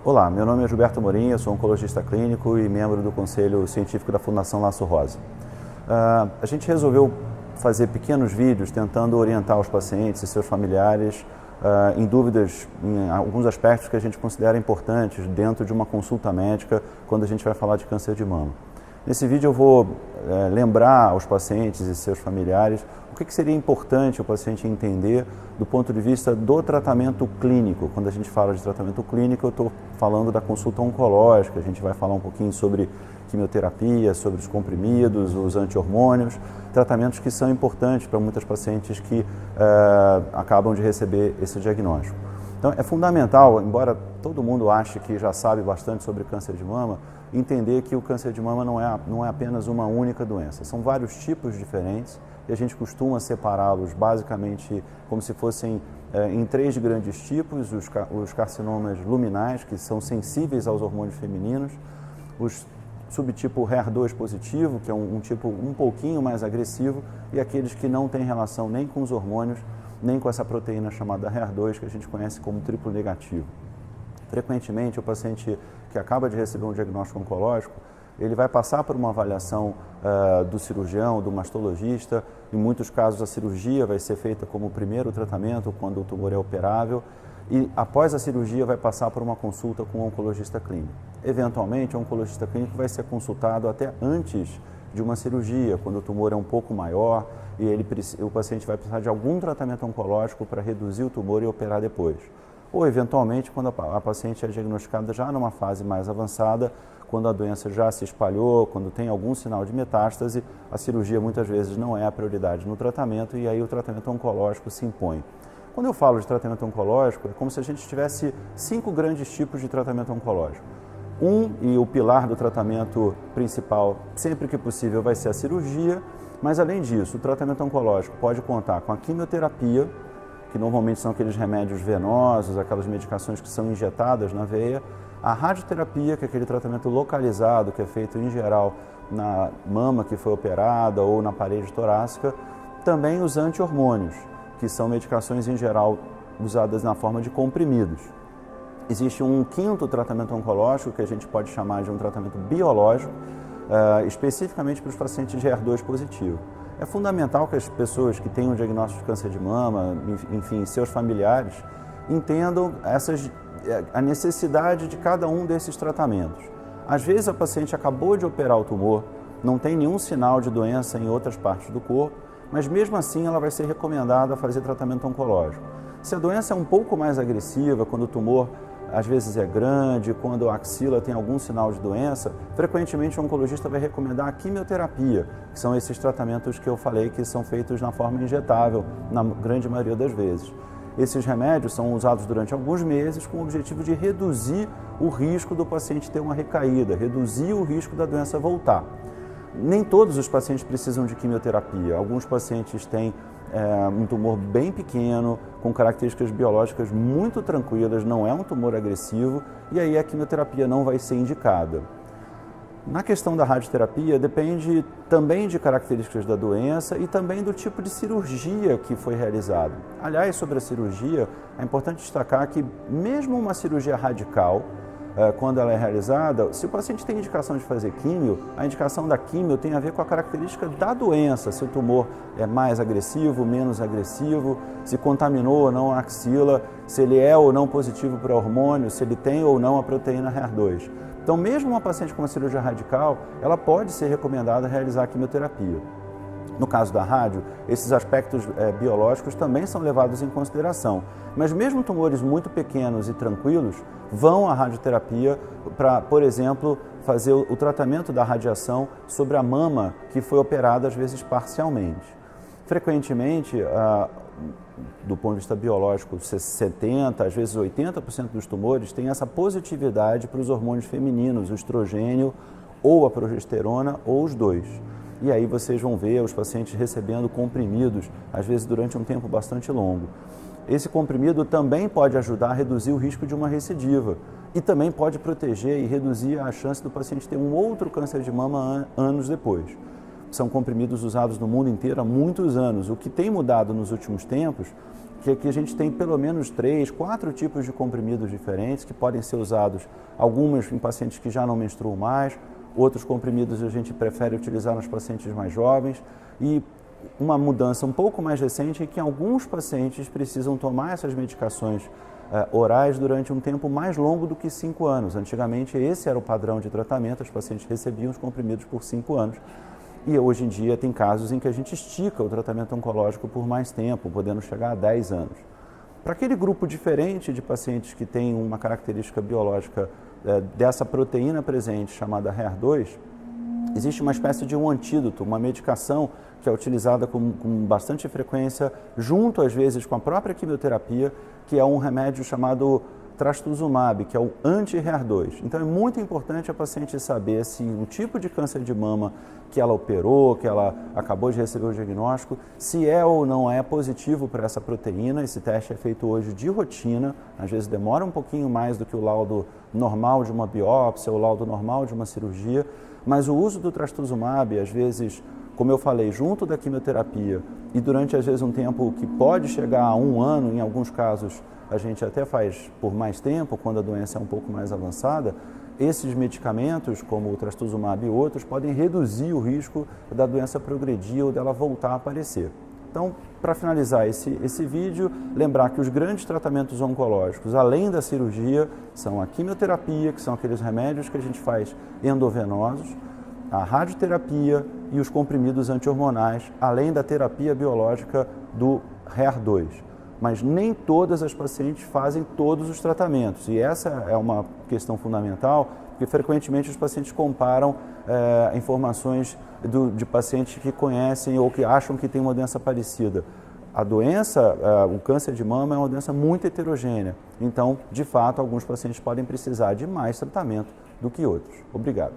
Olá, meu nome é Gilberto Amorim, eu sou oncologista clínico e membro do Conselho Científico da Fundação Laço Rosa. A gente resolveu fazer pequenos vídeos tentando orientar os pacientes e seus familiares em dúvidas em alguns aspectos que a gente considera importantes dentro de uma consulta médica quando a gente vai falar de câncer de mama. Nesse vídeo eu vou lembrar aos pacientes e seus familiares o que seria importante o paciente entender do ponto de vista do tratamento clínico. Quando a gente fala de tratamento clínico, eu estou falando da consulta oncológica, a gente vai falar um pouquinho sobre quimioterapia, sobre os comprimidos, os anti-hormônios, tratamentos que são importantes para muitas pacientes que acabam de receber esse diagnóstico. Então é fundamental, embora todo mundo ache que já sabe bastante sobre câncer de mama, entender que o câncer de mama não é apenas uma única doença. São vários tipos diferentes e a gente costuma separá-los basicamente como se fossem em três grandes tipos: os carcinomas luminais, que são sensíveis aos hormônios femininos, os subtipo HER2 positivo, que é um tipo um pouquinho mais agressivo, e aqueles que não têm relação nem com os hormônios, nem com essa proteína chamada HER2, que a gente conhece como triplo negativo. Frequentemente, o paciente que acaba de receber um diagnóstico oncológico, ele vai passar por uma avaliação do cirurgião, do mastologista. Em muitos casos, a cirurgia vai ser feita como o primeiro tratamento, quando o tumor é operável, e após a cirurgia vai passar por uma consulta com o oncologista clínico. Eventualmente, o oncologista clínico vai ser consultado até antes de uma cirurgia, quando o tumor é um pouco maior e o paciente vai precisar de algum tratamento oncológico para reduzir o tumor e operar depois. Ou, eventualmente, quando a paciente é diagnosticada já numa fase mais avançada, quando a doença já se espalhou, quando tem algum sinal de metástase, a cirurgia muitas vezes não é a prioridade no tratamento e aí o tratamento oncológico se impõe. Quando eu falo de tratamento oncológico, é como se a gente tivesse 5 grandes tipos de tratamento oncológico. E o pilar do tratamento principal, sempre que possível, vai ser a cirurgia, mas além disso, o tratamento oncológico pode contar com a quimioterapia, que normalmente são aqueles remédios venosos, aquelas medicações que são injetadas na veia, a radioterapia, que é aquele tratamento localizado, que é feito em geral na mama que foi operada ou na parede torácica, também os anti-hormônios, que são medicações em geral usadas na forma de comprimidos. Existe um quinto tratamento oncológico, que a gente pode chamar de um tratamento biológico, especificamente para os pacientes de HER2 positivo. É fundamental que as pessoas que têm um diagnóstico de câncer de mama, enfim, seus familiares, entendam a necessidade de cada um desses tratamentos. Às vezes a paciente acabou de operar o tumor, não tem nenhum sinal de doença em outras partes do corpo, mas mesmo assim ela vai ser recomendada a fazer tratamento oncológico. Se a doença é um pouco mais agressiva, quando o tumor às vezes é grande, quando a axila tem algum sinal de doença, frequentemente o oncologista vai recomendar a quimioterapia, que são esses tratamentos que eu falei que são feitos na forma injetável, na grande maioria das vezes. Esses remédios são usados durante alguns meses com o objetivo de reduzir o risco do paciente ter uma recaída, reduzir o risco da doença voltar. Nem todos os pacientes precisam de quimioterapia. Alguns pacientes têm um tumor bem pequeno, com características biológicas muito tranquilas, não é um tumor agressivo, e aí a quimioterapia não vai ser indicada. Na questão da radioterapia, depende também de características da doença e também do tipo de cirurgia que foi realizada. Aliás, sobre a cirurgia, é importante destacar que mesmo uma cirurgia radical, quando ela é realizada, se o paciente tem indicação de fazer químio, a indicação da químio tem a ver com a característica da doença, se o tumor é mais agressivo, menos agressivo, se contaminou ou não a axila, se ele é ou não positivo para hormônio, se ele tem ou não a proteína HER2. Então, mesmo uma paciente com uma cirurgia radical, ela pode ser recomendada a realizar a quimioterapia. No caso da rádio, esses aspectos biológicos também são levados em consideração. Mas mesmo tumores muito pequenos e tranquilos vão à radioterapia para, por exemplo, fazer o tratamento da radiação sobre a mama que foi operada, às vezes parcialmente. Frequentemente, do ponto de vista biológico, 70%, às vezes 80% dos tumores têm essa positividade para os hormônios femininos, o estrogênio ou a progesterona ou os dois. E aí vocês vão ver os pacientes recebendo comprimidos, às vezes durante um tempo bastante longo. Esse comprimido também pode ajudar a reduzir o risco de uma recidiva e também pode proteger e reduzir a chance do paciente ter um outro câncer de mama anos depois. são comprimidos usados no mundo inteiro há muitos anos. O que tem mudado nos últimos tempos é que a gente tem pelo menos 3, 4 tipos de comprimidos diferentes que podem ser usados, algumas em pacientes que já não menstruam mais, outros comprimidos a gente prefere utilizar nos pacientes mais jovens, e uma mudança um pouco mais recente é que alguns pacientes precisam tomar essas medicações orais durante um tempo mais longo do que 5 anos. Antigamente esse era o padrão de tratamento, os pacientes recebiam os comprimidos por 5 anos. E hoje em dia tem casos em que a gente estica o tratamento oncológico por mais tempo, podendo chegar a 10 anos. Para aquele grupo diferente de pacientes que tem uma característica biológica dessa proteína presente, chamada HER2, existe uma espécie de um antídoto, uma medicação que é utilizada com bastante frequência, junto às vezes com a própria quimioterapia, que é um remédio chamado trastuzumab, que é o anti-HER2. Então é muito importante a paciente saber se o tipo de câncer de mama que ela operou, que ela acabou de receber o diagnóstico, se é ou não é positivo para essa proteína. Esse teste é feito hoje de rotina, às vezes demora um pouquinho mais do que o laudo normal de uma biópsia, o laudo normal de uma cirurgia, mas o uso do trastuzumab, às vezes, como eu falei, junto da quimioterapia e durante às vezes um tempo que pode chegar a 1 ano, em alguns casos a gente até faz por mais tempo, quando a doença é um pouco mais avançada, esses medicamentos, como o trastuzumab e outros, podem reduzir o risco da doença progredir ou dela voltar a aparecer. Então, para finalizar esse vídeo, lembrar que os grandes tratamentos oncológicos, além da cirurgia, são a quimioterapia, que são aqueles remédios que a gente faz endovenosos, a radioterapia e os comprimidos anti-hormonais, além da terapia biológica do HER2. Mas nem todas as pacientes fazem todos os tratamentos. E essa é uma questão fundamental, porque frequentemente os pacientes comparam informações de pacientes que conhecem ou que acham que tem uma doença parecida. A doença, o câncer de mama é uma doença muito heterogênea. Então, de fato, alguns pacientes podem precisar de mais tratamento do que outros. Obrigado.